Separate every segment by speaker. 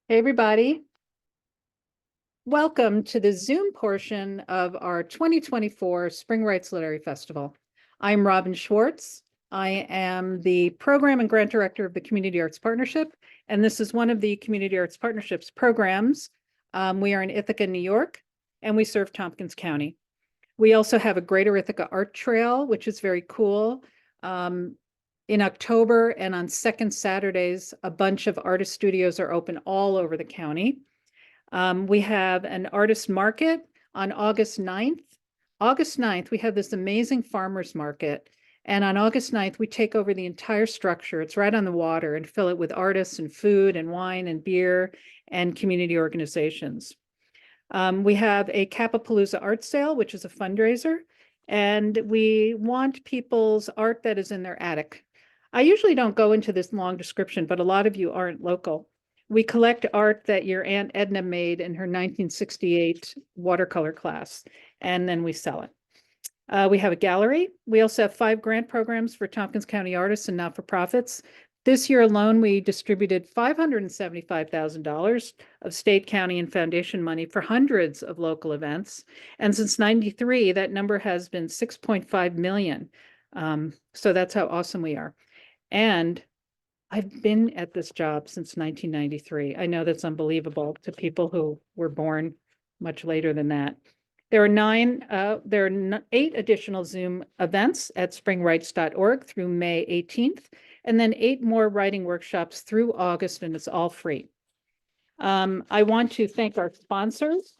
Speaker 1: Hey, everybody. Welcome to the Zoom portion of our 2024 Spring Rights Literary Festival. I'm Robin Schwartz. I am the Program and Grant Director of the Community Arts Partnership, and this is one of the Community Arts Partnerships programs. We are in Ithaca, New York, and we serve Tompkins County. We also have a Greater Ithaca Art Trail, which is very cool. In October and on second Saturdays, a bunch of artist studios are open all over the county. We have an artist market on August 9th. August 9th, we have this amazing farmers market. And on August 9th, we take over the entire structure. It's right on the water and fill it with artists and food and wine and beer and community organizations. We have a Capapalooza art sale, which is a fundraiser. And we want people's art that is in their attic. I usually don't go into this long description, but a lot of you aren't local. We collect art that your Aunt Edna made in her 1968 watercolor class, and then we sell it. We have a gallery. We also have 5 grant programs for Tompkins County artists and not-for-profits. This year alone, we distributed $575,000 of state, county, and foundation money for hundreds of local events. And since '93, that number has been 6.5 million. So that's how awesome we are. And I've been at this job since 1993. I know that's unbelievable to people who were born much later than that. There are 8 additional Zoom events at springrights.org through May 18th, and then 8 more writing workshops through August, and it's all free. I want to thank our sponsors.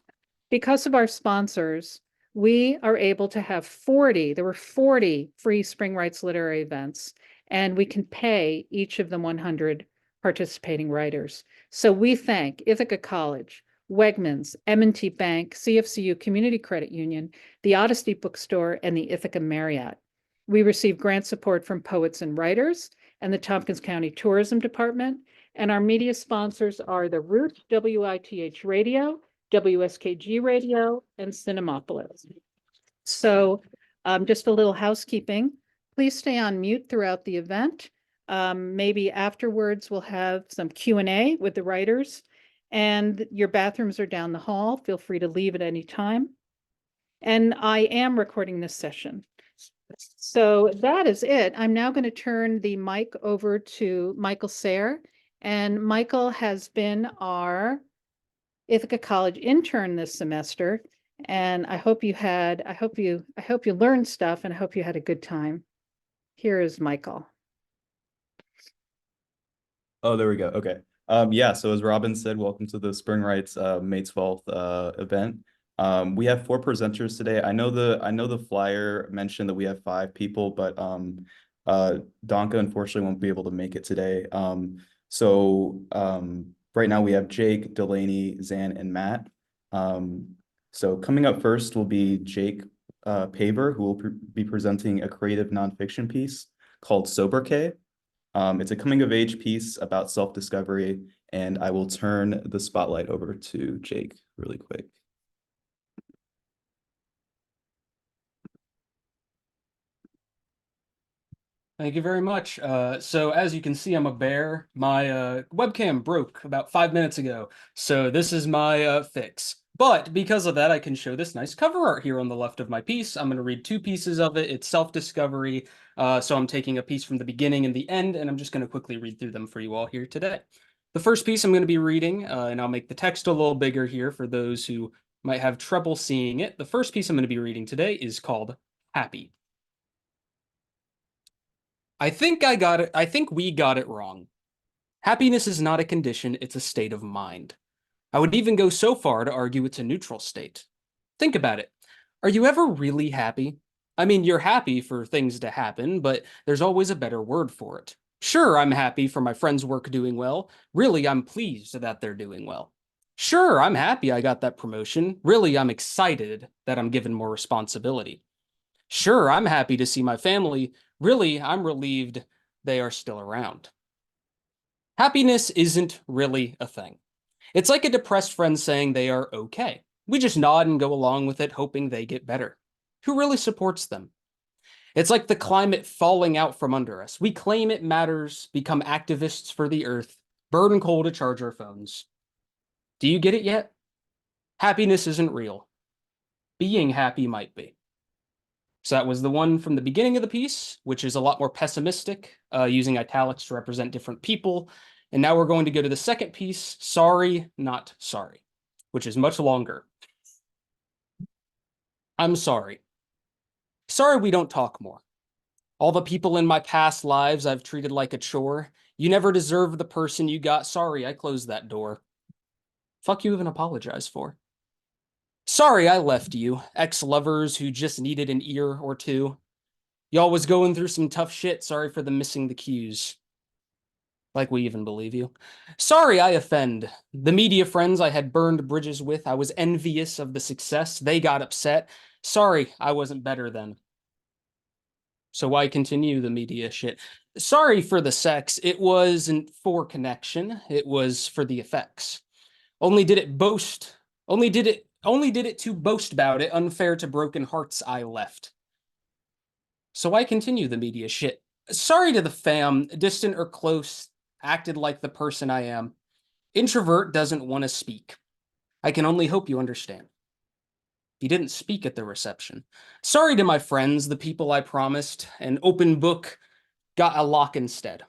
Speaker 1: Because of our sponsors, we are able to have there were 40 free Spring Rights literary events, and we can pay each of the 100 participating writers. So we thank Ithaca College, Wegmans, M&T Bank, CFCU Community Credit Union, the Odyssey Bookstore, and the Ithaca Marriott. We receive grant support from Poets and Writers and the Tompkins County Tourism Department, and our media sponsors are the Root, WITH Radio, WSKG Radio, and Cinemopolis. So just a little housekeeping. Please stay on mute throughout the event. Maybe afterwards we'll have some Q&A with the writers, and your bathrooms are down the hall. Feel free to leave at any time. And I am recording this session. So that is it. I'm now going to turn the mic over to Michael Sayre. And Michael has been our Ithaca College intern this semester. And I hope you learned stuff, and I hope you had a good time. Here is Michael.
Speaker 2: Oh, there we go. Okay. Yeah, so as Robin said, welcome to the Spring Rights May 12th event. We have 4 presenters today. I know the flyer mentioned that we have 5 people, but Donka unfortunately won't be able to make it today. Right now we have Jayke, Delaney, Xan, and Matt. So coming up first will be Jayke Paver, who will be presenting a creative nonfiction piece called Sobriquet. It's a coming-of-age piece about self-discovery, and I will turn the spotlight over to Jayke really quick.
Speaker 3: Thank you very much. So as you can see, I'm a bear. My webcam broke about 5 minutes ago, so this is my fix. But because of that, I can show this nice cover art here on the left of my piece. I'm going to read 2 pieces of it. It's self-discovery, so I'm taking a piece from the beginning and the end, and I'm just going to quickly read through them for you all here today. The first piece I'm going to be reading, and I'll make the text a little bigger here for those who might have trouble seeing it. The first piece I'm going to be reading today is called Happy. I think we got it wrong. Happiness is not a condition, it's a state of mind. I would even go so far to argue it's a neutral state. Think about it. Are you ever really happy? I mean, you're happy for things to happen, but there's always a better word for it. Sure, I'm happy for my friend's work doing well. Really, I'm pleased that they're doing well. Sure, I'm happy I got that promotion. Really, I'm excited that I'm given more responsibility. Sure, I'm happy to see my family. Really, I'm relieved they are still around. Happiness isn't really a thing. It's like a depressed friend saying they are okay. We just nod and go along with it, hoping they get better. Who really supports them? It's like the climate falling out from under us. We claim it matters, become activists for the earth, burn coal to charge our phones. Do you get it yet? Happiness isn't real. Being happy might be. So that was the one from the beginning of the piece, which is a lot more pessimistic, using italics to represent different people. And now we're going to go to the second piece, Sorry, Not Sorry, which is much longer. I'm sorry. Sorry we don't talk more. All the people in my past lives I've treated like a chore. You never deserved the person you got. Sorry, I closed that door. Fuck you even apologize for. Sorry I left you, ex-lovers who just needed an ear or two. Y'all was going through some tough shit. Sorry for the missing the cues. Like we even believe you. Sorry I offend. The media friends I had burned bridges with, I was envious of the success. They got upset. Sorry I wasn't better then. So why continue the media shit? Sorry for the sex. It wasn't for connection. It was for the effects. Only did it to boast about it. Unfair to broken hearts I left. So why continue the media shit? Sorry to the fam, distant or close, acted like the person I am. Introvert doesn't want to speak. I can only hope you understand. He didn't speak at the reception. Sorry to my friends, the people I promised. An open book got a lock instead.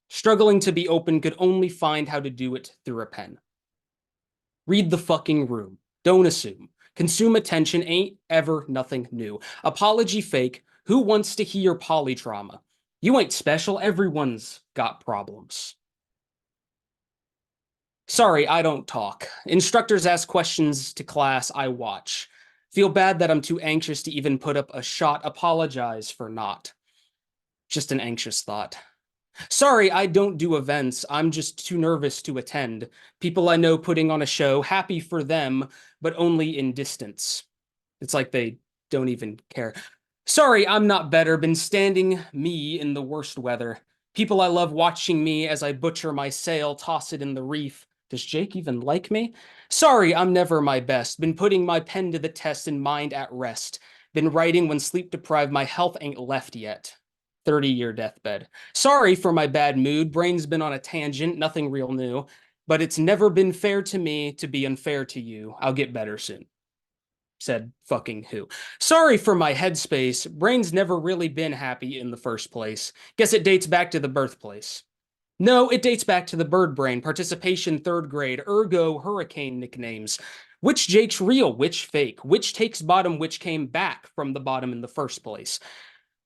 Speaker 3: Struggling to be open, could only find how to do it through a pen. Read the fucking room. Don't assume. Consume attention ain't ever nothing new. Apology fake. Who wants to hear polytrauma? You ain't special. Everyone's got problems. Sorry, I don't talk. Instructors ask questions to class, I watch. Feel bad that I'm too anxious to even put up a shot. Apologize for not. Just an anxious thought. Sorry, I don't do events. I'm just too nervous to attend. People I know putting on a show, happy for them, but only in distance. It's like they don't even care. Sorry, I'm not better. Been standing me in the worst weather. People I love watching me as I butcher my sail, toss it in the reef. Does Jake even like me? Sorry, I'm never my best. Been putting my pen to the test and mind at rest. Been writing when sleep deprived, my health ain't left yet. 30-year deathbed. Sorry for my bad mood. Brain's been on a tangent, nothing real new. But it's never been fair to me to be unfair to you. I'll get better soon. Said fucking who. Sorry for my headspace. Brain's never really been happy in the first place. Guess it dates back to the birthplace. No, it dates back to the bird brain. Participation 3rd grade. Ergo hurricane nicknames. Which Jake's real? Which fake? Which takes bottom? Which came back from the bottom in the first place?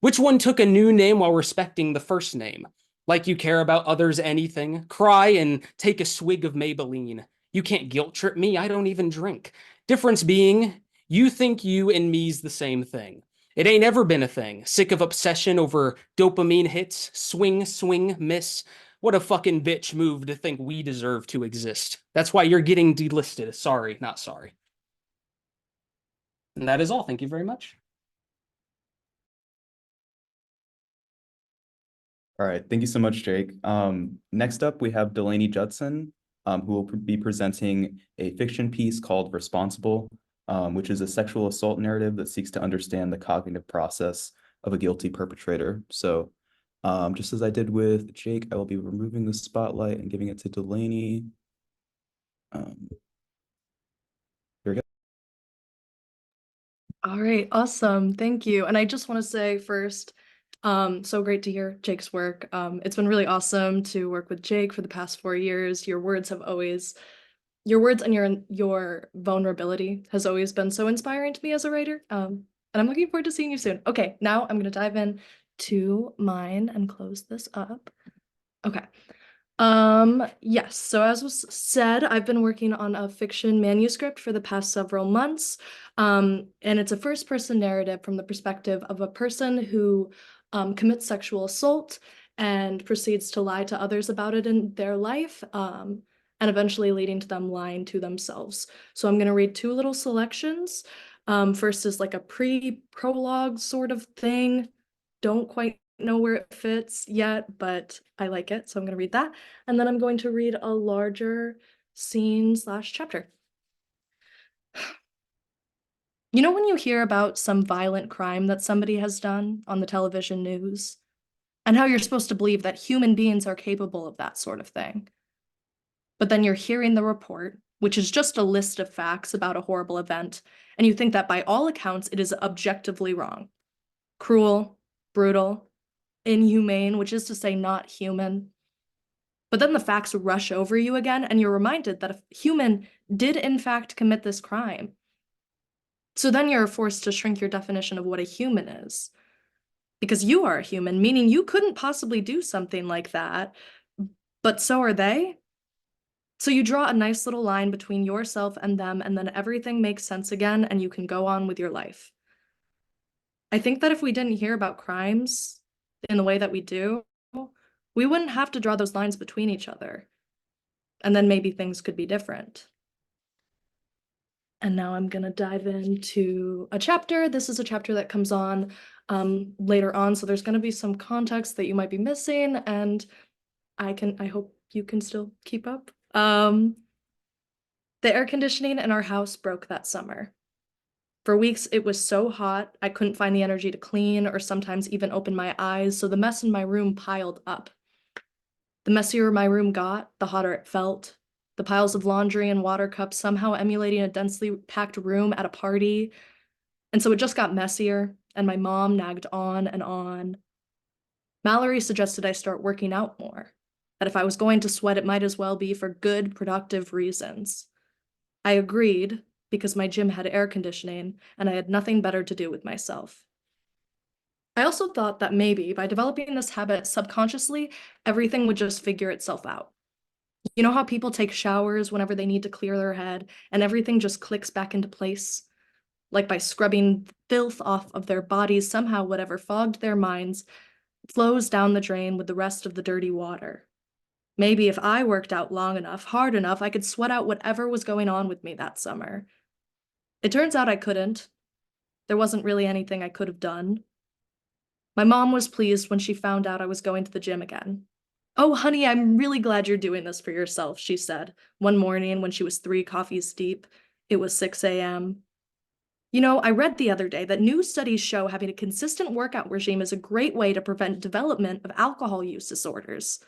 Speaker 3: Which one took a new name while respecting the first name? Like you care about others anything? Cry and take a swig of Maybelline. You can't guilt trip me. I don't even drink. Difference being, you think you and me's the same thing. It ain't ever been a thing. Sick of obsession over dopamine hits. Swing, swing, miss. What a fucking bitch move to think we deserve to exist. That's why you're getting delisted. Sorry, not sorry. And that is all. Thank you very much.
Speaker 2: All right, thank you so much, Jake. Next up, we have Delaney Judson, who will be presenting a fiction piece called Responsible, which is a sexual assault narrative that seeks to understand the cognitive process of a guilty perpetrator. So just as I did with Jake, I will be removing the spotlight and giving it to Delaney. Here we go.
Speaker 4: All right, awesome. Thank you. And I just want to say first, so great to hear Jake's work. It's been really awesome to work with Jake for the past 4 years. Your words and your vulnerability has always been so inspiring to me as a writer. And I'm looking forward to seeing you soon. Okay, now I'm gonna dive in to mine and close this up. Okay. Yes, so as was said, I've been working on a fiction manuscript for the past several months. And it's a first-person narrative from the perspective of a person who commits sexual assault and proceeds to lie to others about it in their life, and eventually leading to them lying to themselves. So I'm going to read 2 little selections. First is like a prologue sort of thing. Don't quite know where it fits yet, but I like it, so I'm going to read that. And then I'm going to read a larger scene/chapter. You know when you hear about some violent crime that somebody has done on the television news, and how you're supposed to believe that human beings are capable of that sort of thing. But then you're hearing the report, which is just a list of facts about a horrible event, and you think that by all accounts it is objectively wrong. Cruel, brutal, inhumane, which is to say not human. But then the facts rush over you again, and you're reminded that a human did in fact commit this crime. So then you're forced to shrink your definition of what a human is. Because you are a human, meaning you couldn't possibly do something like that, but so are they. So you draw a nice little line between yourself and them, and then everything makes sense again, and you can go on with your life. I think that if we didn't hear about crimes in the way that we do, we wouldn't have to draw those lines between each other. And then maybe things could be different. And now I'm going to dive into a chapter. This is a chapter that comes on later on, so there's going to be some context that you might be missing, and I hope you can still keep up. The air conditioning in our house broke that summer. For weeks, it was so hot, I couldn't find the energy to clean or sometimes even open my eyes, so the mess in my room piled up. The messier my room got, the hotter it felt. The piles of laundry and water cups somehow emulating a densely packed room at a party. And so it just got messier, and my mom nagged on and on. Mallory suggested I start working out more, that if I was going to sweat, it might as well be for good, productive reasons. I agreed, because my gym had air conditioning, and I had nothing better to do with myself. I also thought that maybe by developing this habit subconsciously, everything would just figure itself out. You know how people take showers whenever they need to clear their head, and everything just clicks back into place? Like by scrubbing filth off of their bodies, somehow whatever fogged their minds flows down the drain with the rest of the dirty water. Maybe if I worked out long enough, hard enough, I could sweat out whatever was going on with me that summer. It turns out I couldn't. There wasn't really anything I could have done. My mom was pleased when she found out I was going to the gym again. "Oh, honey, I'm really glad you're doing this for yourself," she said, one morning when she was 3 coffees deep. It was 6 a.m. "You know, I read the other day that new studies show having a consistent workout regime is a great way to prevent development of alcohol use disorders.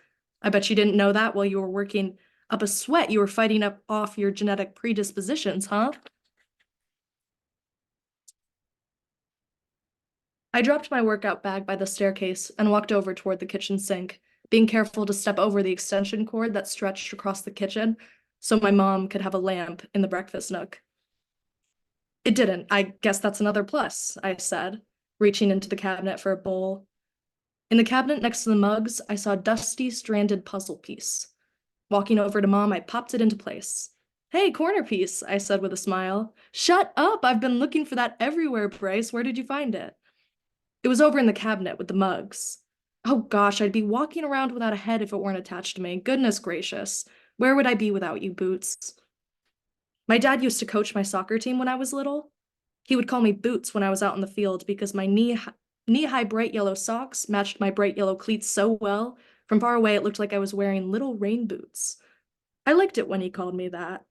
Speaker 4: I bet you didn't know that while you were working up a sweat you were fighting off your genetic predispositions, huh?" I dropped my workout bag by the staircase and walked over toward the kitchen sink, being careful to step over the extension cord that stretched across the kitchen so my mom could have a lamp in the breakfast nook. "It didn't. I guess that's another plus," I said, reaching into the cabinet for a bowl. In the cabinet next to the mugs, I saw a dusty, stranded puzzle piece. Walking over to Mom, I popped it into place. "Hey, corner piece," I said with a smile. "Shut up! I've been looking for that everywhere, Bryce. Where did you find it?" "It was over in the cabinet with the mugs." "Oh gosh, I'd be walking around without a head if it weren't attached to me. Goodness gracious. Where would I be without you, Boots?" My dad used to coach my soccer team when I was little. He would call me Boots when I was out in the field because my knee-high bright yellow socks matched my bright yellow cleats so well, from far away it looked like I was wearing little rain boots. I liked it when he called me that.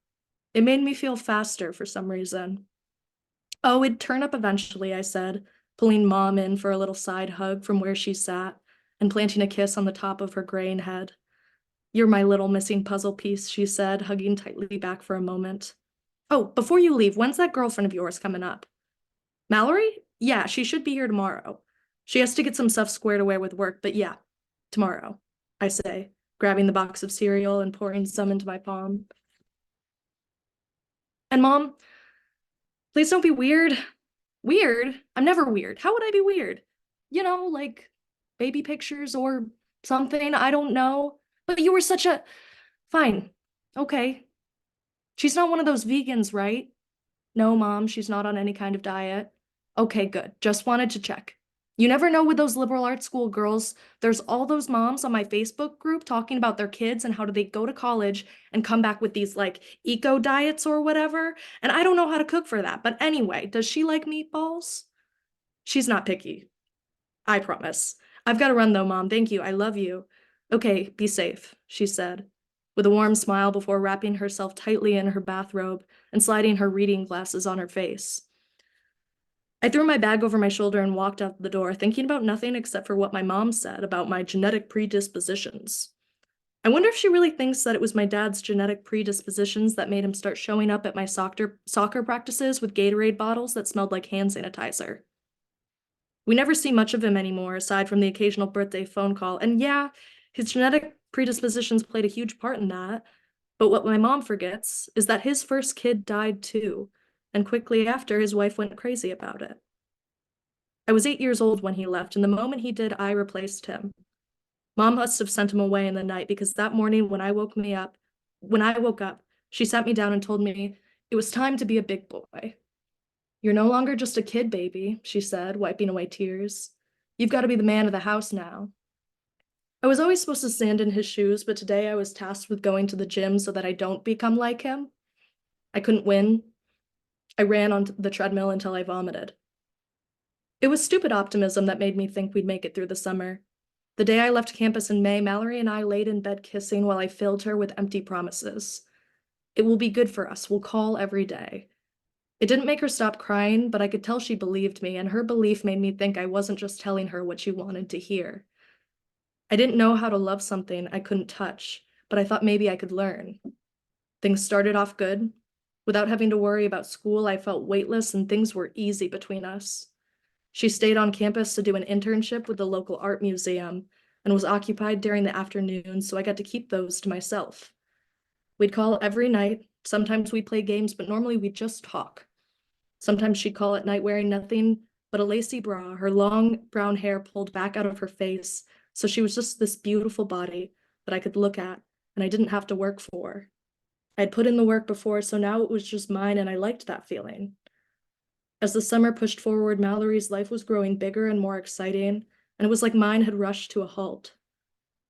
Speaker 4: It made me feel faster for some reason. "Oh, it'd turn up eventually," I said, pulling Mom in for a little side hug from where she sat and planting a kiss on the top of her graying head. "You're my little missing puzzle piece," she said, hugging tightly back for a moment. "Oh, before you leave, when's that girlfriend of yours coming up?" "Mallory? Yeah, she should be here tomorrow. She has to get some stuff squared away with work, but yeah, tomorrow," I say, grabbing the box of cereal and pouring some into my palm. "And Mom, please don't be weird." "Weird? I'm never weird. How would I be weird? You know, like baby pictures or something, I don't know. But you were such a..." "Fine. Okay. She's not one of those vegans, right?" "No, Mom, she's not on any kind of diet." "Okay, good. Just wanted to check. You never know with those liberal arts school girls. There's all those moms on my Facebook group talking about their kids and how do they go to college and come back with these like eco diets or whatever. And I don't know how to cook for that. But anyway, does she like meatballs?" "She's not picky. I promise. I've got to run though, Mom. Thank you. I love you." "Okay, be safe," she said, with a warm smile before wrapping herself tightly in her bathrobe and sliding her reading glasses on her face. I threw my bag over my shoulder and walked out the door, thinking about nothing except for what my mom said about my genetic predispositions. I wonder if she really thinks that it was my dad's genetic predispositions that made him start showing up at my soccer practices with Gatorade bottles that smelled like hand sanitizer. We never see much of him anymore, aside from the occasional birthday phone call. And yeah, his genetic predispositions played a huge part in that. But what my mom forgets is that his first kid died too, and quickly after, his wife went crazy about it. I was 8 years old when he left, and the moment he did, I replaced him. Mom must have sent him away in the night because that morning when I woke up, she sat me down and told me it was time to be a big boy. You're no longer just a kid, baby, she said, wiping away tears. You've got to be the man of the house now. I was always supposed to stand in his shoes, but today I was tasked with going to the gym so that I don't become like him. I couldn't win. I ran on the treadmill until I vomited. It was stupid optimism that made me think we'd make it through the summer. The day I left campus in May, Mallory and I laid in bed kissing while I filled her with empty promises. It will be good for us. We'll call every day. It didn't make her stop crying, but I could tell she believed me, and her belief made me think I wasn't just telling her what she wanted to hear. I didn't know how to love something I couldn't touch, but I thought maybe I could learn. Things started off good. Without having to worry about school, I felt weightless and things were easy between us. She stayed on campus to do an internship with the local art museum and was occupied during the afternoon, so I got to keep those to myself. We'd call every night. Sometimes we'd play games, but normally we'd just talk. Sometimes she'd call at night wearing nothing but a lacy bra, her long brown hair pulled back out of her face, so she was just this beautiful body that I could look at and I didn't have to work for. I'd put in the work before, so now it was just mine, and I liked that feeling. As the summer pushed forward, Mallory's life was growing bigger and more exciting, and it was like mine had rushed to a halt.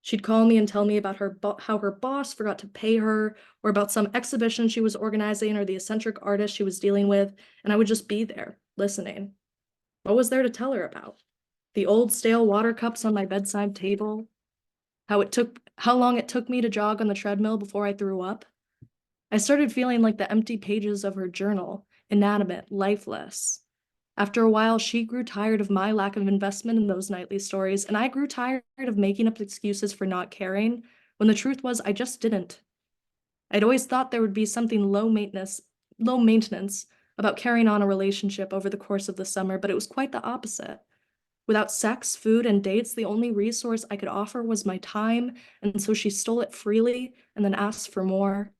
Speaker 4: She'd call me and tell me about how her boss forgot to pay her, or about some exhibition she was organizing, or the eccentric artist she was dealing with, and I would just be there, listening. What was there to tell her about? The old stale water cups on my bedside table? How long it took me to jog on the treadmill before I threw up? I started feeling like the empty pages of her journal, inanimate, lifeless. After a while, she grew tired of my lack of investment in those nightly stories, and I grew tired of making up excuses for not caring, when the truth was I just didn't. I'd always thought there would be something low maintenance about carrying on a relationship over the course of the summer, but it was quite the opposite. Without sex, food, and dates, the only resource I could offer was my time, and so she stole it freely and then asked for more.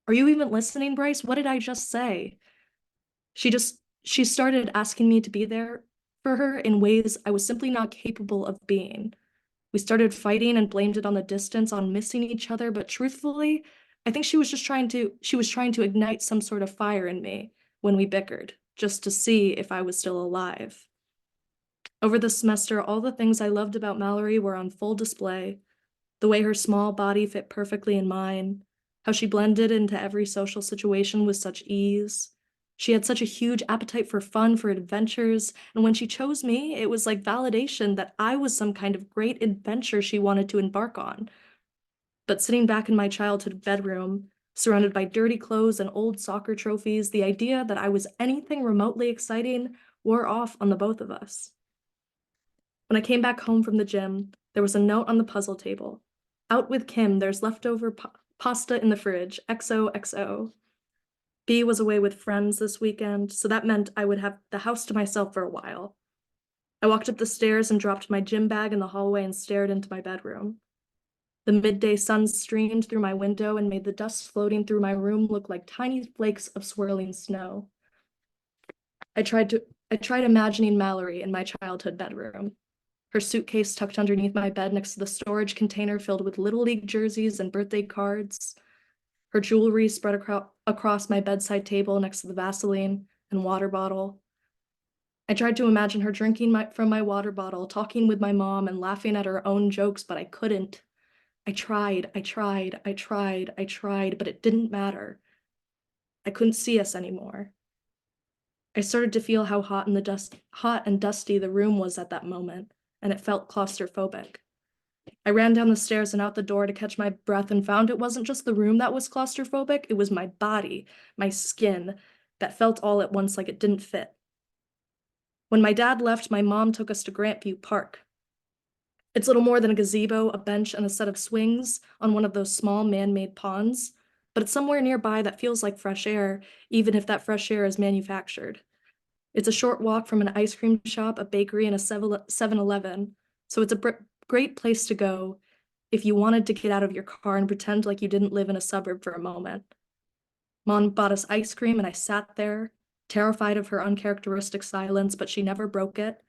Speaker 4: Are you even listening, Bryce? What did I just say? She started asking me to be there for her in ways I was simply not capable of being. We started fighting and blamed it on the distance, on missing each other, but truthfully, I think she was trying to ignite some sort of fire in me when we bickered, just to see if I was still alive. Over the semester, all the things I loved about Mallory were on full display. The way her small body fit perfectly in mine, how she blended into every social situation with such ease. She had such a huge appetite for fun, for adventures, and when she chose me, it was like validation that I was some kind of great adventure she wanted to embark on. But sitting back in my childhood bedroom, surrounded by dirty clothes and old soccer trophies, the idea that I was anything remotely exciting wore off on the both of us. When I came back home from the gym, there was a note on the puzzle table. Out with Kim, there's leftover pasta in the fridge, XOXO. B was away with friends this weekend, so that meant I would have the house to myself for a while. I walked up the stairs and dropped my gym bag in the hallway and stared into my bedroom. The midday sun streamed through my window and made the dust floating through my room look like tiny flakes of swirling snow. I tried imagining Mallory in my childhood bedroom. Her suitcase tucked underneath my bed next to the storage container filled with Little League jerseys and birthday cards. Her jewelry spread across my bedside table next to the Vaseline and water bottle. I tried to imagine her drinking from my water bottle, talking with my mom, and laughing at her own jokes, but I couldn't. I tried, but it didn't matter. I couldn't see us anymore. I started to feel how hot and dusty the room was at that moment, and it felt claustrophobic. I ran down the stairs and out the door to catch my breath and found it wasn't just the room that was claustrophobic, it was my body, my skin, that felt all at once like it didn't fit. When my dad left, my mom took us to Grandview Park. It's little more than a gazebo, a bench, and a set of swings on one of those small man-made ponds, but it's somewhere nearby that feels like fresh air, even if that fresh air is manufactured. It's a short walk from an ice cream shop, a bakery, and a 7-Eleven, so it's a great place to go if you wanted to get out of your car and pretend like you didn't live in a suburb for a moment. Mom bought us ice cream, and I sat there, terrified of her uncharacteristic silence, but she never broke it.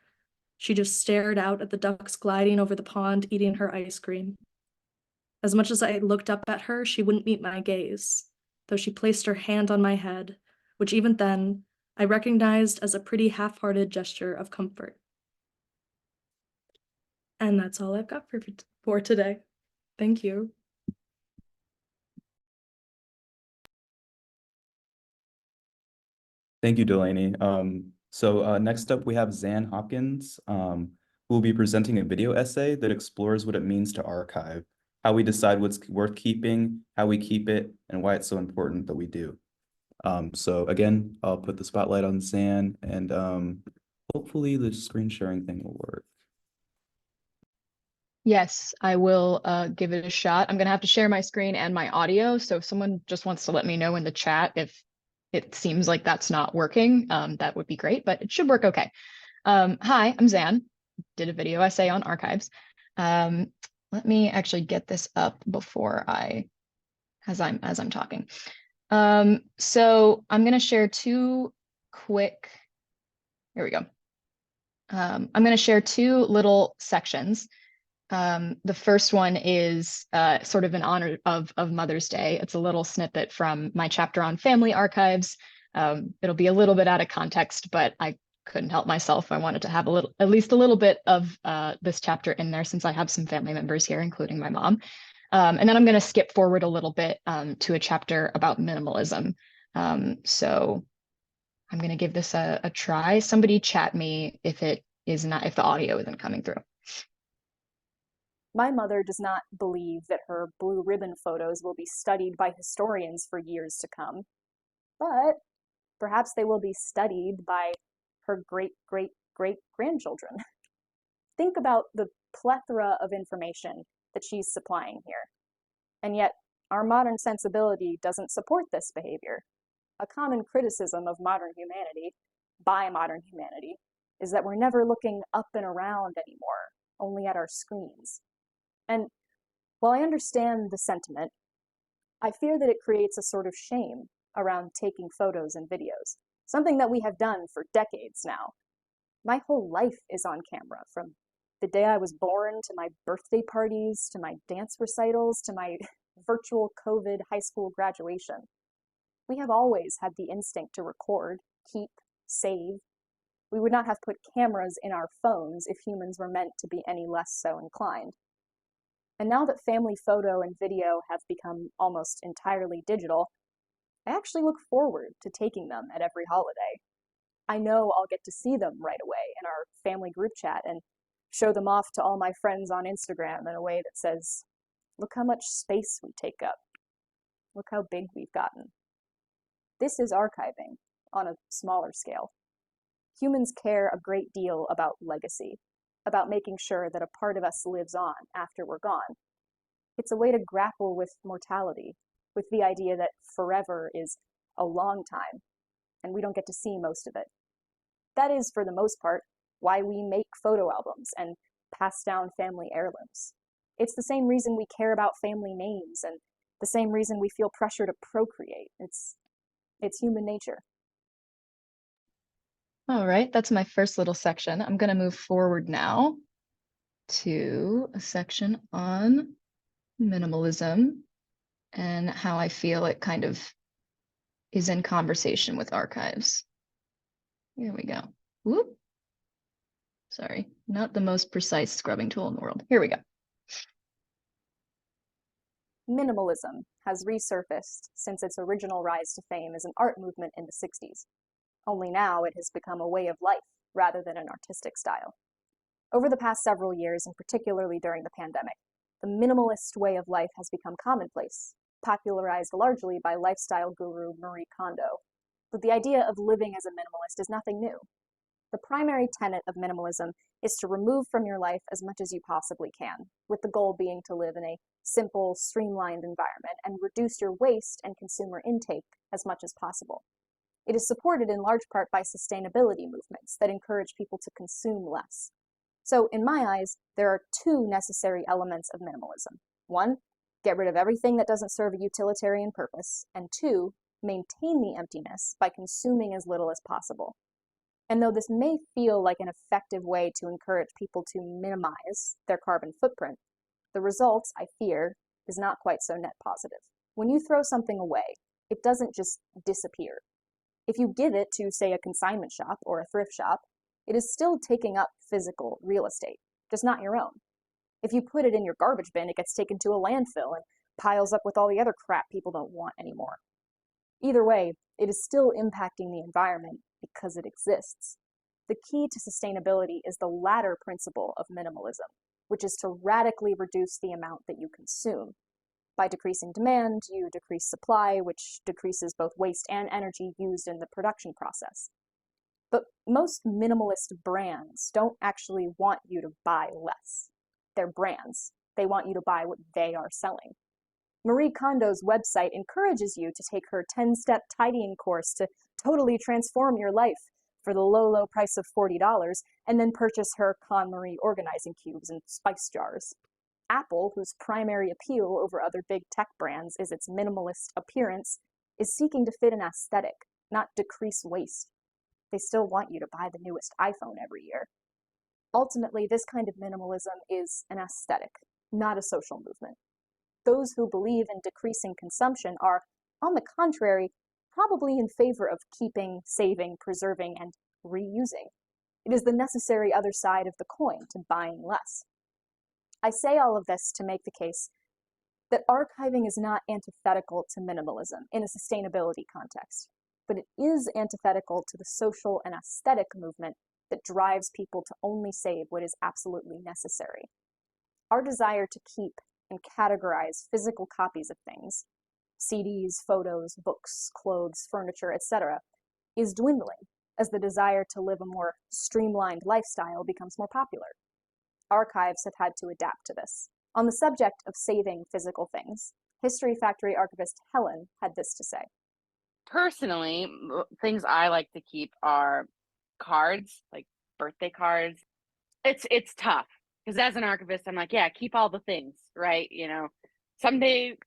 Speaker 4: She just stared out at the ducks gliding over the pond, eating her ice cream. As much as I looked up at her, she wouldn't meet my gaze, though she placed her hand on my head, which even then, I recognized as a pretty half-hearted gesture of comfort. And that's all I've got for today. Thank you.
Speaker 2: Thank you, Delaney. Next up we have Xan Hopkins, who will be presenting a video essay that explores what it means to archive, how we decide what's worth keeping, how we keep it, and why it's so important that we do. So again, I'll put the spotlight on Xan, and hopefully the screen sharing thing will work.
Speaker 5: Yes, I will give it a shot. I'm gonna have to share my screen and my audio, so if someone just wants to let me know in the chat if it seems like that's not working, that would be great, but it should work okay. Hi, I'm Xan, did a video essay on archives. Let me actually get this up before as I'm talking. So I'm gonna share two quick, here we go. I'm gonna share two little sections. The first one is sort of in honor of Mother's Day. It's a little snippet from my chapter on family archives. It'll be a little bit out of context, but I couldn't help myself. I wanted to have at least a little bit of this chapter in there since I have some family members here, including my mom. And then I'm going to skip forward a little bit to a chapter about minimalism. So I'm going to give this a try. Somebody chat me if the audio isn't coming through.
Speaker 6: My mother does not believe that her blue ribbon photos will be studied by historians for years to come, but perhaps they will be studied by her great-great-great-grandchildren. Think about the plethora of information that she's supplying here. And yet, our modern sensibility doesn't support this behavior. A common criticism of modern humanity, by modern humanity, is that we're never looking up and around anymore, only at our screens. And while I understand the sentiment, I fear that it creates a sort of shame around taking photos and videos, something that we have done for decades now. My whole life is on camera, from the day I was born to my birthday parties, to my dance recitals, to my virtual COVID high school graduation. We have always had the instinct to record, keep, save. We would not have put cameras in our phones if humans were meant to be any less so inclined. And now that family photo and video have become almost entirely digital, I actually look forward to taking them at every holiday. I know I'll get to see them right away in our family group chat and show them off to all my friends on Instagram in a way that says, look how much space we take up. Look how big we've gotten. This is archiving on a smaller scale. Humans care a great deal about legacy, about making sure that a part of us lives on after we're gone. It's a way to grapple with mortality, with the idea that forever is a long time, and we don't get to see most of it. That is, for the most part, why we make photo albums and pass down family heirlooms. It's the same reason we care about family names and the same reason we feel pressure to procreate. It's human nature.
Speaker 5: All right, that's my first little section. I'm going to move forward now to a section on minimalism and how I feel it kind of is in conversation with archives. Here we go. Whoop. Sorry, not the most precise scrubbing tool in the world. Here we go.
Speaker 6: Minimalism has resurfaced since its original rise to fame as an art movement in the 60s. Only now it has become a way of life rather than an artistic style. Over the past several years, and particularly during the pandemic, the minimalist way of life has become commonplace, popularized largely by lifestyle guru Marie Kondo. But the idea of living as a minimalist is nothing new. the primary tenet of minimalism is to remove from your life as much as you possibly can, with the goal being to live in a simple, streamlined environment and reduce your waste and consumer intake as much as possible. It is supported in large part by sustainability movements that encourage people to consume less. So, in my eyes, there are two necessary elements of minimalism. One, get rid of everything that doesn't serve a utilitarian purpose, and two, maintain the emptiness by consuming as little as possible. And though this may feel like an effective way to encourage people to minimize their carbon footprint, the result, I fear, is not quite so net positive. When you throw something away, it doesn't just disappear. If you give it to, say, a consignment shop or a thrift shop, it is still taking up physical real estate, just not your own. If you put it in your garbage bin, it gets taken to a landfill and piles up with all the other crap people don't want anymore. Either way, it is still impacting the environment because it exists. The key to sustainability is the latter principle of minimalism, which is to radically reduce the amount that you consume. By decreasing demand, you decrease supply, which decreases both waste and energy used in the production process. But most minimalist brands don't actually want you to buy less. They're brands. They want you to buy what they are selling. Marie Kondo's website encourages you to take her 10-step tidying course to totally transform your life for the low, low price of $40, and then purchase her KonMari organizing cubes and spice jars. Apple, whose primary appeal over other big tech brands is its minimalist appearance, is seeking to fit an aesthetic, not decrease waste. They still want you to buy the newest iPhone every year. Ultimately, this kind of minimalism is an aesthetic, not a social movement. Those who believe in decreasing consumption are, on the contrary, probably in favor of keeping, saving, preserving, and reusing. It is the necessary other side of the coin to buying less. I say all of this to make the case that archiving is not antithetical to minimalism in a sustainability context, but it is antithetical to the social and aesthetic movement that drives people to only save what is absolutely necessary. Our desire to keep and categorize physical copies of things, CDs, photos, books, clothes, furniture, etc., is dwindling as the desire to live a more streamlined lifestyle becomes more popular. Archives have had to adapt to this. On the subject of saving physical things, History Factory archivist Helen had this to say.
Speaker 7: Personally, things I like to keep are cards, like birthday cards. It's tough because as an archivist, I'm like, yeah, keep all the things, right? Someday,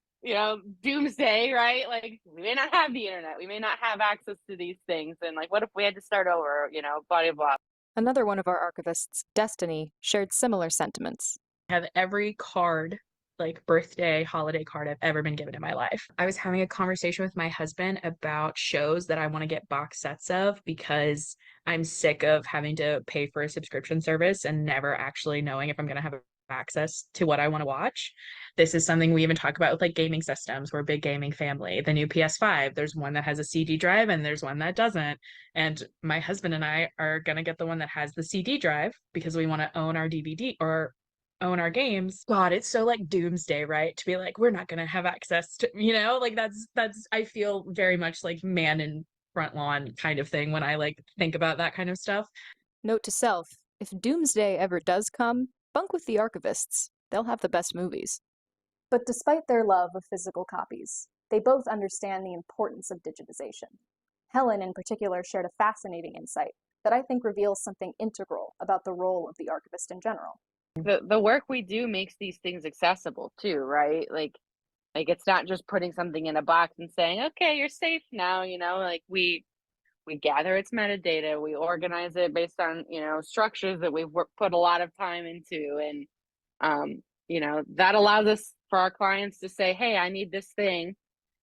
Speaker 7: doomsday, right? Like we may not have the internet, we may not have access to these things, and like, what if we had to start over? Blah blah blah.
Speaker 8: Another one of our archivists, Destiny, shared similar sentiments.
Speaker 9: I have every card, like birthday, holiday card I've ever been given in my life. I was having a conversation with my husband about shows that I want to get box sets of because I'm sick of having to pay for a subscription service and never actually knowing if I'm going to have access to what I want to watch. This is something we even talk about with like gaming systems. We're a big gaming family. The new PS5, there's one that has a CD drive and there's one that doesn't. And my husband and I are going to get the one that has the CD drive because we want to own our DVD or own our games. God, it's so like doomsday, right? To be like, we're not going to have access to, like that's, I feel very much like man in front lawn kind of thing when I like think about that kind of stuff.
Speaker 8: Note to self, if doomsday ever does come, bunk with the archivists. They'll have the best movies.
Speaker 6: But despite their love of physical copies, they both understand the importance of digitization. Helen, in particular, shared a fascinating insight that I think reveals something integral about the role of the archivist in general.
Speaker 7: The work we do makes these things accessible too, right? Like it's not just putting something in a box and saying, okay, you're safe now, like we gather its metadata, we organize it based on, structures that we've put a lot of time into. And, that allows us for our clients to say, hey, I need this thing,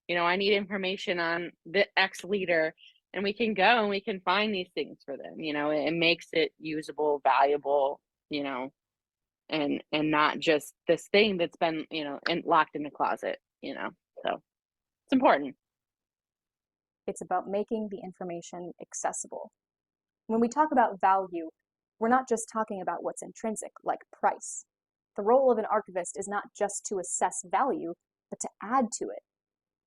Speaker 7: I need information on the X leader, and we can go and we can find these things for them. It makes it usable, valuable, and not just this thing that's been, locked in the closet, so it's important.
Speaker 6: It's about making the information accessible. When we talk about value, we're not just talking about what's intrinsic, like price. The role of an archivist is not just to assess value, but to add to it.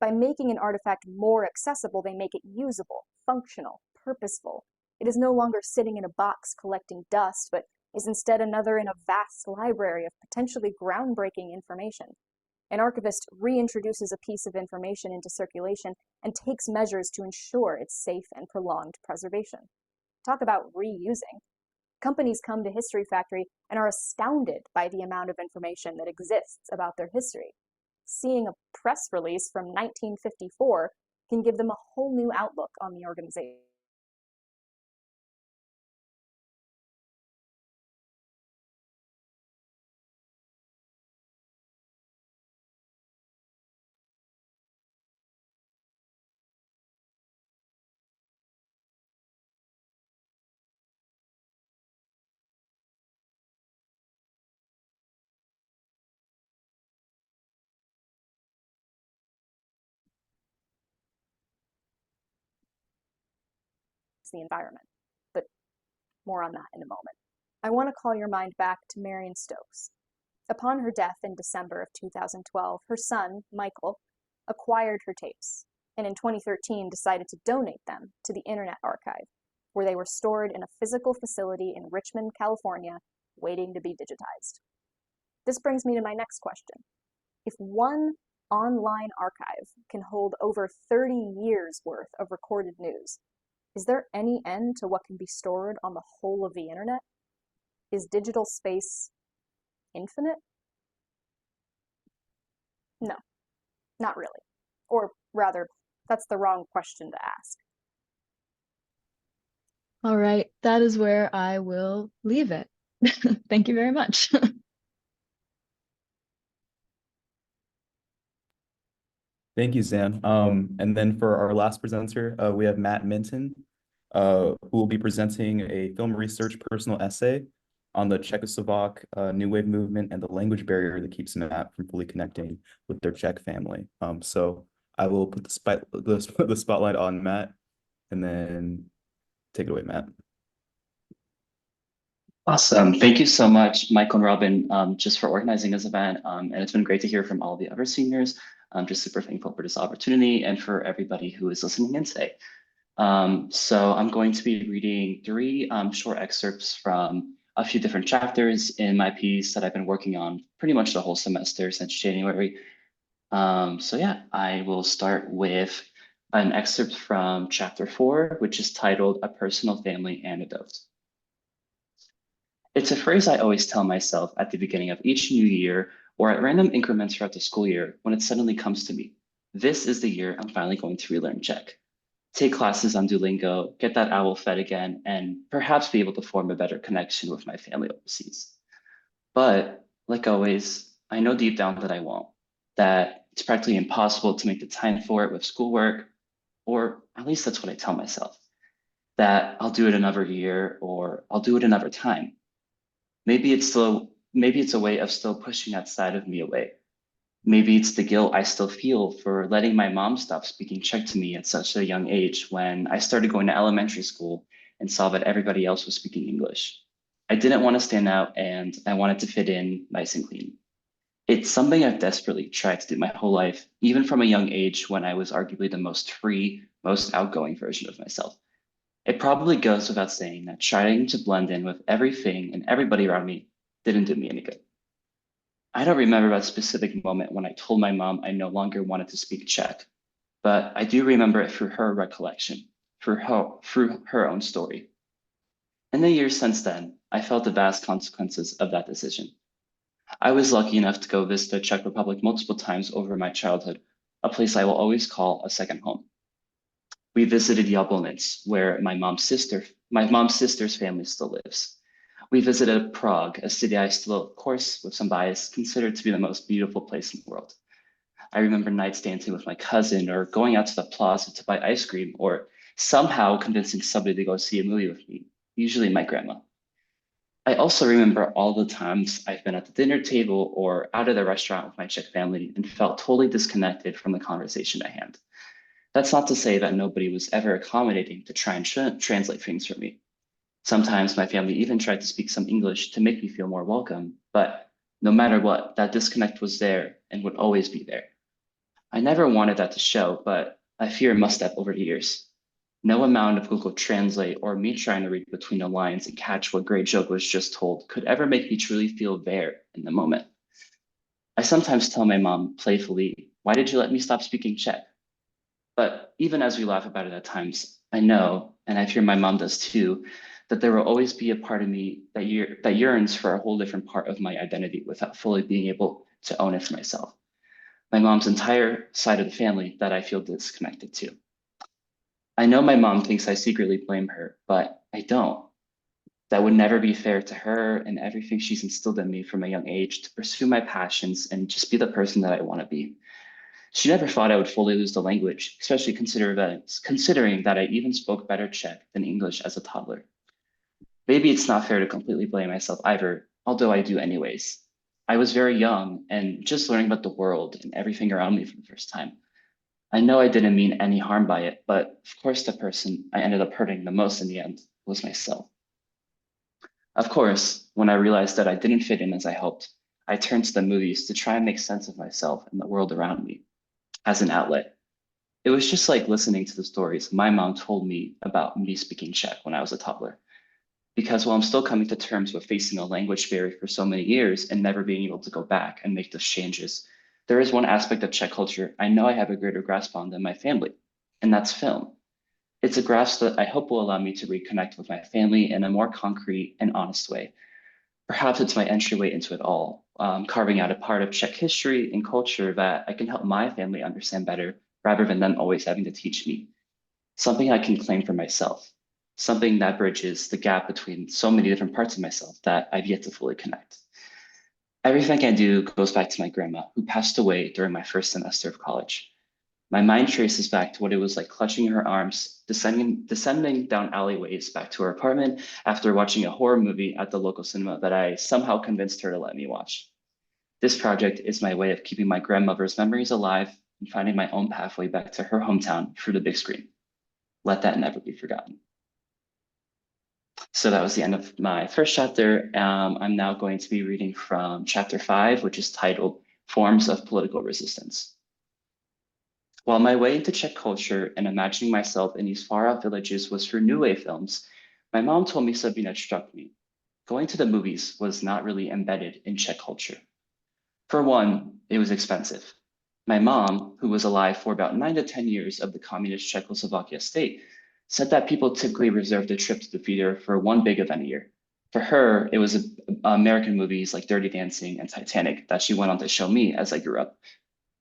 Speaker 6: By making an artifact more accessible, they make it usable, functional, purposeful. It is no longer sitting in a box collecting dust, but is instead another in a vast library of potentially groundbreaking information. An archivist reintroduces a piece of information into circulation and takes measures to ensure its safe and prolonged preservation. Talk about reusing. Companies come to History Factory and are astounded by the amount of information that exists about their history. Seeing a press release from 1954 can give them a whole new outlook on the organization. The environment, but more on that in a moment. I want to call your mind back to Marion Stokes. Upon her death in December of 2012, her son, Michael, acquired her tapes, and in 2013 decided to donate them to the Internet Archive, where they were stored in a physical facility in Richmond, California, waiting to be digitized. This brings me to my next question. If one online archive can hold over 30 years worth of recorded news, is there any end to what can be stored on the whole of the internet? Is digital space infinite? No, not really. Or rather, that's the wrong question to ask.
Speaker 5: All right, that is where I will leave it. Thank you very much.
Speaker 2: Thank you, Xan. And then for our last presenter, we have Matt Minton, who will be presenting a film research personal essay on the Czechoslovak New Wave movement and the language barrier that keeps Matt from fully connecting with their Czech family. So I will put the spotlight on Matt, and then take it away, Matt.
Speaker 10: Awesome. Thank you so much, Michael and Robin, just for organizing this event. And it's been great to hear from all the other seniors. I'm just super thankful for this opportunity and for everybody who is listening in today. So I'm going to be reading three short excerpts from a few different chapters in my piece that I've been working on pretty much the whole semester since January. So yeah, I will start with an excerpt from chapter 4, which is titled A Personal Family Anecdote. It's a phrase I always tell myself at the beginning of each new year or at random increments throughout the school year when it suddenly comes to me. This is the year I'm finally going to relearn Czech. Take classes on Duolingo, get that owl fed again, and perhaps be able to form a better connection with my family overseas. But like always, I know deep down that I won't, that it's practically impossible to make the time for it with schoolwork, or at least that's what I tell myself, that I'll do it another year or I'll do it another time. Maybe it's a way of still pushing that side of me away. Maybe it's the guilt I still feel for letting my mom stop speaking Czech to me at such a young age when I started going to elementary school and saw that everybody else was speaking English. I didn't want to stand out and I wanted to fit in nice and clean. It's something I've desperately tried to do my whole life, even from a young age when I was arguably the most free, most outgoing version of myself. It probably goes without saying that trying to blend in with everything and everybody around me didn't do me any good. I don't remember that specific moment when I told my mom I no longer wanted to speak Czech, but I do remember it through her recollection, through her own story. In the years since then, I felt the vast consequences of that decision. I was lucky enough to go visit the Czech Republic multiple times over my childhood, a place I will always call a second home. We visited Jablonec, where my mom's sister's family still lives. We visited Prague, a city I still, of course, with some bias, consider to be the most beautiful place in the world. I remember nights dancing with my cousin or going out to the plaza to buy ice cream or somehow convincing somebody to go see a movie with me, usually my grandma. I also remember all the times I've been at the dinner table or out at a restaurant with my Czech family and felt totally disconnected from the conversation at hand. That's not to say that nobody was ever accommodating to try and translate things for me. Sometimes my family even tried to speak some English to make me feel more welcome, but no matter what, that disconnect was there and would always be there. I never wanted that to show, but I fear it must have over the years. No amount of Google Translate or me trying to read between the lines and catch what great joke was just told could ever make me truly feel there in the moment. I sometimes tell my mom playfully, "Why did you let me stop speaking Czech?" But even as we laugh about it at times, I know, and I fear my mom does too, that there will always be a part of me that yearns for a whole different part of my identity without fully being able to own it for myself. My mom's entire side of the family that I feel disconnected to. I know my mom thinks I secretly blame her, but I don't. That would never be fair to her and everything she's instilled in me from a young age to pursue my passions and just be the person that I want to be. She never thought I would fully lose the language, especially considering that I even spoke better Czech than English as a toddler. Maybe it's not fair to completely blame myself either, although I do anyways. I was very young and just learning about the world and everything around me for the first time. I know I didn't mean any harm by it, but of course the person I ended up hurting the most in the end was myself. Of course, when I realized that I didn't fit in as I hoped, I turned to the movies to try and make sense of myself and the world around me as an outlet. It was just like listening to the stories my mom told me about me speaking Czech when I was a toddler. Because while I'm still coming to terms with facing a language barrier for so many years and never being able to go back and make those changes, there is one aspect of Czech culture I know I have a greater grasp on than my family, and that's film. It's a grasp that I hope will allow me to reconnect with my family in a more concrete and honest way. Perhaps it's my entryway into it all, carving out a part of Czech history and culture that I can help my family understand better rather than them always having to teach me. Something I can claim for myself, something that bridges the gap between so many different parts of myself that I've yet to fully connect. Everything I do goes back to my grandma, who passed away during my first semester of college. My mind traces back to what it was like clutching her arms, descending down alleyways back to her apartment after watching a horror movie at the local cinema that I somehow convinced her to let me watch. This project is my way of keeping my grandmother's memories alive and finding my own pathway back to her hometown through the big screen. Let that never be forgotten. So that was the end of my first chapter. I'm now going to be reading from chapter 5, which is titled Forms of Political Resistance. While my way into Czech culture and imagining myself in these far-out villages was through New Wave films, my mom told me something that struck me. Going to the movies was not really embedded in Czech culture. For one, it was expensive. My mom, who was alive for about 9 to 10 years of the communist Czechoslovakia state, said that people typically reserved a trip to the theater for one big event a year. For her, it was American movies like Dirty Dancing and Titanic that she went on to show me as I grew up.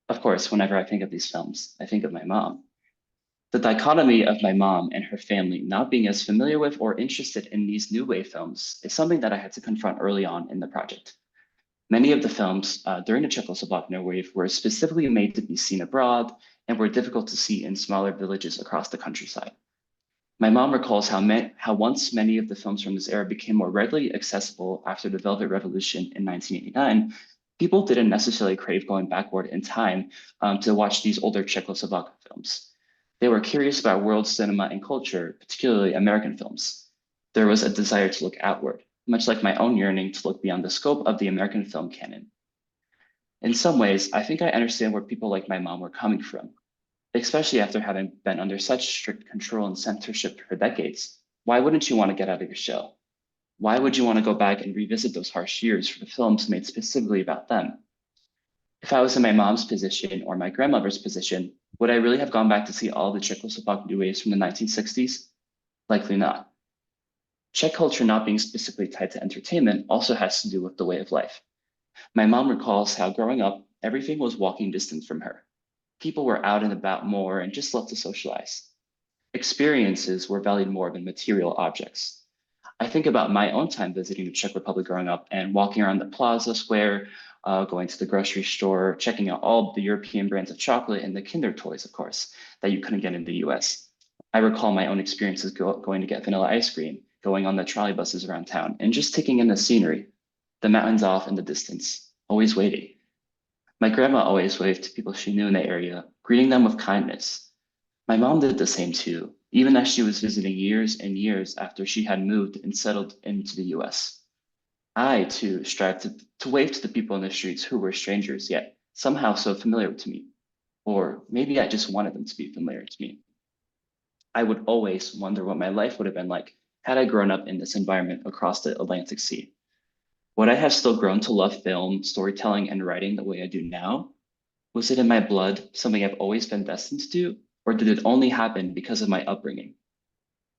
Speaker 10: Of course, whenever I think of these films, I think of my mom. The dichotomy of my mom and her family not being as familiar with or interested in these New Wave films is something that I had to confront early on in the project. Many of the films during the Czechoslovak New Wave were specifically made to be seen abroad and were difficult to see in smaller villages across the countryside. My mom recalls how once many of the films from this era became more readily accessible after the Velvet Revolution in 1989, people didn't necessarily crave going backward in time to watch these older Czechoslovak films. They were curious about world cinema and culture, particularly American films. There was a desire to look outward, much like my own yearning to look beyond the scope of the American film canon. In some ways, I think I understand where people like my mom were coming from, especially after having been under such strict control and censorship for decades. Why wouldn't you want to get out of your shell? Why would you want to go back and revisit those harsh years for the films made specifically about them? If I was in my mom's position or my grandmother's position, would I really have gone back to see all the Czechoslovak New Waves from the 1960s? Likely not. Czech culture not being specifically tied to entertainment also has to do with the way of life. My mom recalls how growing up, everything was walking distance from her. People were out and about more and just loved to socialize. Experiences were valued more than material objects. I think about my own time visiting the Czech Republic growing up and walking around the plaza square, going to the grocery store, checking out all the European brands of chocolate and the Kinder toys, of course, that you couldn't get in the US. I recall my own experiences going to get vanilla ice cream, going on the trolley buses around town, and just taking in the scenery, the mountains off in the distance, always waiting. My grandma always waved to people she knew in the area, greeting them with kindness. My mom did the same too, even as she was visiting years and years after she had moved and settled into the US. I, too, strived to wave to the people in the streets who were strangers, yet somehow so familiar to me. Or maybe I just wanted them to be familiar to me. I would always wonder what my life would have been like had I grown up in this environment across the Atlantic Sea. Would I have still grown to love film, storytelling, and writing the way I do now? Was it in my blood, something I've always been destined to do, or did it only happen because of my upbringing?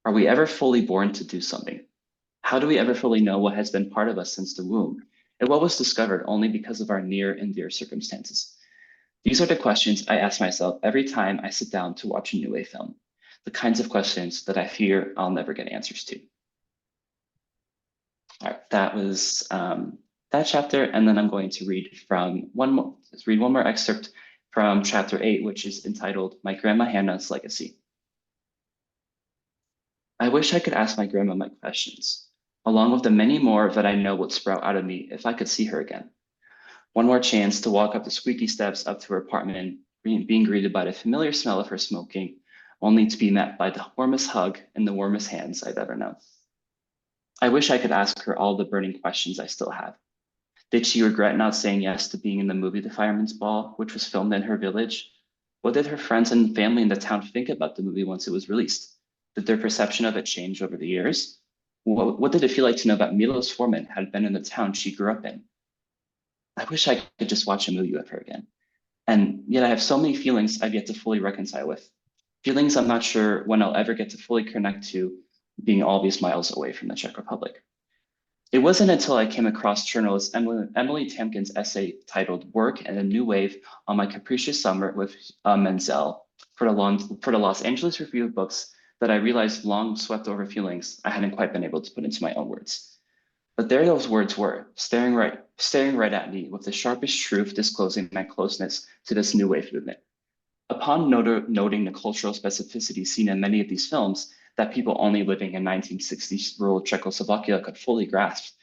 Speaker 10: Are we ever fully born to do something? How do we ever fully know what has been part of us since the womb, and what was discovered only because of our near and dear circumstances? These are the questions I ask myself every time I sit down to watch a New Wave film, the kinds of questions that I fear I'll never get answers to. All right, that was that chapter, and then I'm going to read one more excerpt from chapter 8, which is entitled "My Grandma Hannah's Legacy." I wish I could ask my grandma my questions, along with the many more that I know would sprout out of me if I could see her again. One more chance to walk up the squeaky steps up to her apartment, being greeted by the familiar smell of her smoking, only to be met by the warmest hug and the warmest hands I've ever known. I wish I could ask her all the burning questions I still have. Did she regret not saying yes to being in the movie The Fireman's Ball, which was filmed in her village? What did her friends and family in the town think about the movie once it was released? Did their perception of it change over the years? What did it feel like to know that Milos Forman had been in the town she grew up in? I wish I could just watch a movie with her again. And yet I have so many feelings I've yet to fully reconcile with. Feelings I'm not sure when I'll ever get to fully connect to, being all these miles away from the Czech Republic. It wasn't until I came across journalist Emily Tamkin's essay titled "Work and a New Wave" on my capricious summer with Menzel for the Los Angeles Review of Books that I realized long swept over feelings I hadn't quite been able to put into my own words. But there those words were, staring right at me with the sharpest truth disclosing my closeness to this new wave movement. Upon noting the cultural specificity seen in many of these films that people only living in 1960s rural Czechoslovakia could fully grasp,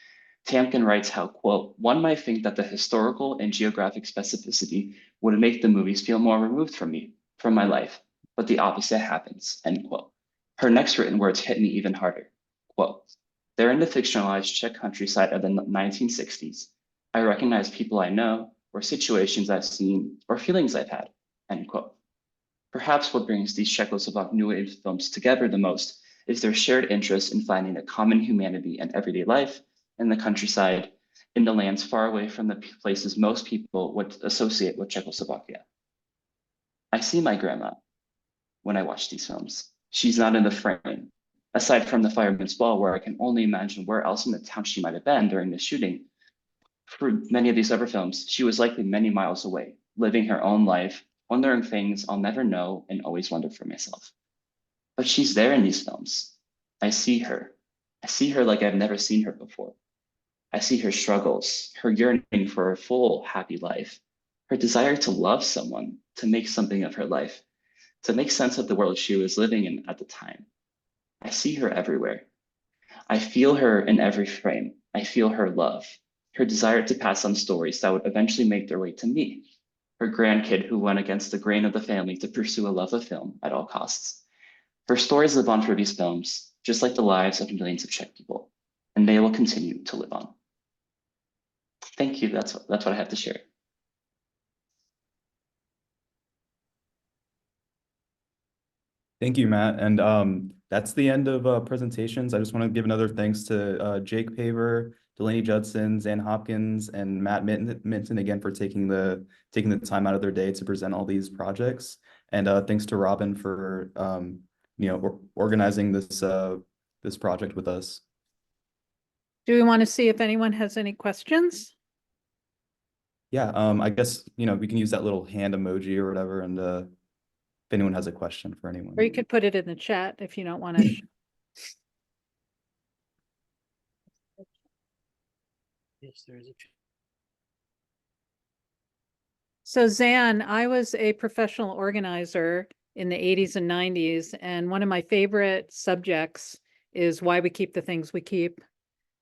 Speaker 10: Tamkin writes how, quote, "one might think that the historical and geographic specificity would make the movies feel more removed from me, from my life, but the opposite happens," end quote. Her next written words hit me even harder, quote, "There in the fictionalized Czech countryside of the 1960s, I recognize people I know, or situations I've seen, or feelings I've had," end quote. Perhaps what brings these Czechoslovak New Wave films together the most is their shared interest in finding a common humanity in everyday life, in the countryside, in the lands far away from the places most people would associate with Czechoslovakia. I see my grandma when I watch these films. She's not in the frame. Aside from the Fireman's Ball, where I can only imagine where else in the town she might have been during the shooting, for many of these other films, she was likely many miles away, living her own life, wondering things I'll never know and always wonder for myself. But she's there in these films. I see her. I see her like I've never seen her before. I see her struggles, her yearning for a full, happy life, her desire to love someone, to make something of her life, to make sense of the world she was living in at the time. I see her everywhere. I feel her in every frame. I feel her love, her desire to pass on stories that would eventually make their way to me, her grandkid who went against the grain of the family to pursue a love of film at all costs. Her stories live on through these films, just like the lives of millions of Czech people, and they will continue to live on. Thank you. That's what I have to share.
Speaker 2: Thank you, Matt. And that's the end of presentations. I just want to give another thanks to Jayke Paver, Delaney Judson, Xan Hopkins, and Matt Minton again for taking the time out of their day to present all these projects. And thanks to Robin for organizing this project with us.
Speaker 1: Do we want to see if anyone has any questions?
Speaker 2: Yeah, I guess we can use that little hand emoji or whatever, and if anyone has a question for anyone.
Speaker 1: Or you could put it in the chat if you don't want to.
Speaker 3: Yes, there is a.
Speaker 1: So Xan, I was a professional organizer in the 80s and 90s, and one of my favorite subjects is why we keep the things we keep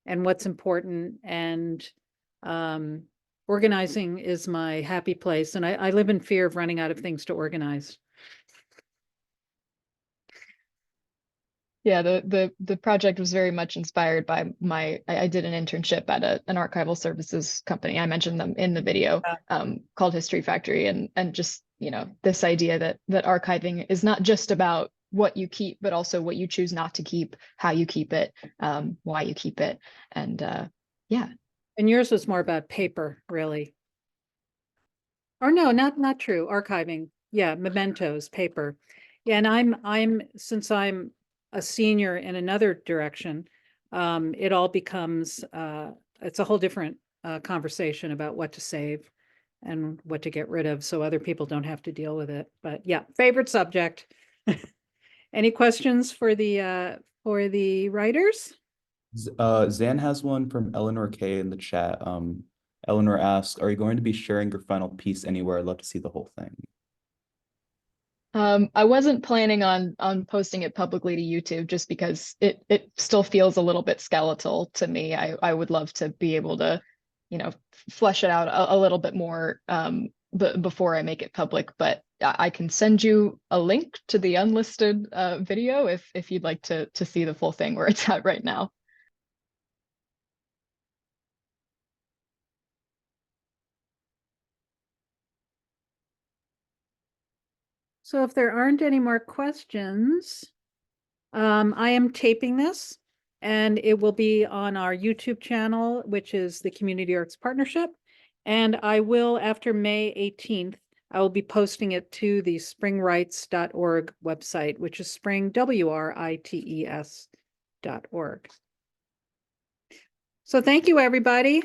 Speaker 1: and what's important. And organizing is my happy place, and I live in fear of running out of things to organize.
Speaker 5: Yeah, the project was very much inspired by I did an internship at an archival services company. I mentioned them in the video, called History Factory, and just this idea that archiving is not just about what you keep, but also what you choose not to keep, how you keep it, why you keep it. And yeah.
Speaker 1: And yours was more about paper, really. Or no, not true. Archiving. Yeah, mementos, paper. Yeah, and since I'm a senior in another direction, it all becomes it's a whole different conversation about what to save and what to get rid of so other people don't have to deal with it. But yeah, favorite subject. Any questions for the writers?
Speaker 2: Xan has one from Eleanor K in the chat. Eleanor asks, are you going to be sharing your final piece anywhere? I'd love to see the whole thing.
Speaker 5: I wasn't planning on posting it publicly to YouTube just because it still feels a little bit skeletal to me. I would love to be able to, flesh it out a little bit more before I make it public. But I can send you a link to the unlisted video if you'd like to see the full thing where it's at right now.
Speaker 1: So if there aren't any more questions, I am taping this and it will be on our YouTube channel, which is the Community Arts Partnership. And I will, after May 18th, I will be posting it to the springrights.org website, which is springrites.org. So thank you, everybody.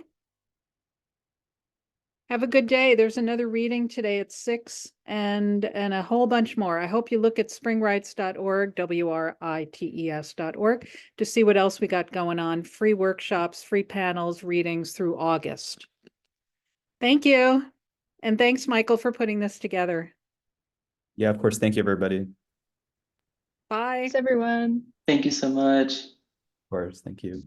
Speaker 1: Have a good day. There's another reading today at 6 and a whole bunch more. I hope you look at springrights.org, WRITES.org, to see what else we got going on. Free workshops, free panels, readings through August. Thank you. And thanks, Michael, for putting this together.
Speaker 2: Yeah, of course. Thank you, everybody.
Speaker 1: Bye.
Speaker 5: Thanks, everyone.
Speaker 10: Thank you so much.
Speaker 2: Of course. Thank you.